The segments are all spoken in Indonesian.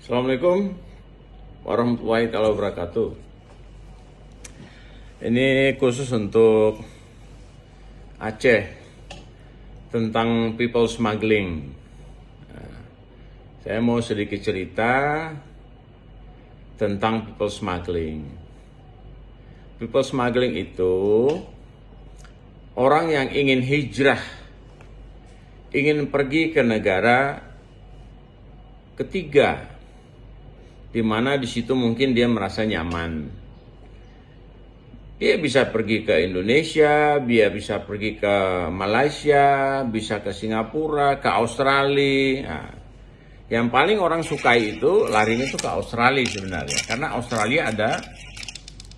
Assalamualaikum warahmatullahi wabarakatuh. Ini khusus untuk Aceh tentang people smuggling. Saya mau sedikit cerita tentang people smuggling. People smuggling itu orang yang ingin hijrah, ingin pergi ke negara ketiga, di mana di situ mungkin dia merasa nyaman. Dia bisa pergi ke Indonesia, dia bisa pergi ke Malaysia, bisa ke Singapura, ke Australia. Nah, yang paling orang sukai itu larinya itu ke Australia sebenarnya, karena Australia ada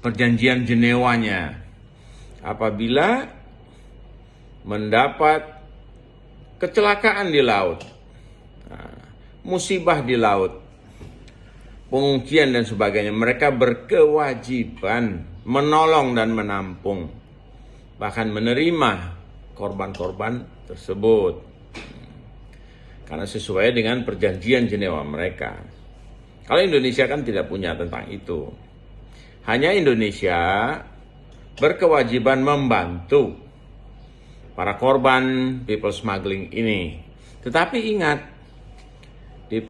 perjanjian Jenewanya. Apabila mendapat kecelakaan di laut, musibah di laut, pengungsian dan sebagainya, mereka berkewajiban menolong dan menampung, bahkan menerima korban-korban tersebut, karena sesuai dengan perjanjian Jenewa mereka. Kalau Indonesia kan tidak punya tentang itu. Hanya Indonesia berkewajiban membantu para korban people smuggling ini. Tetapi ingat,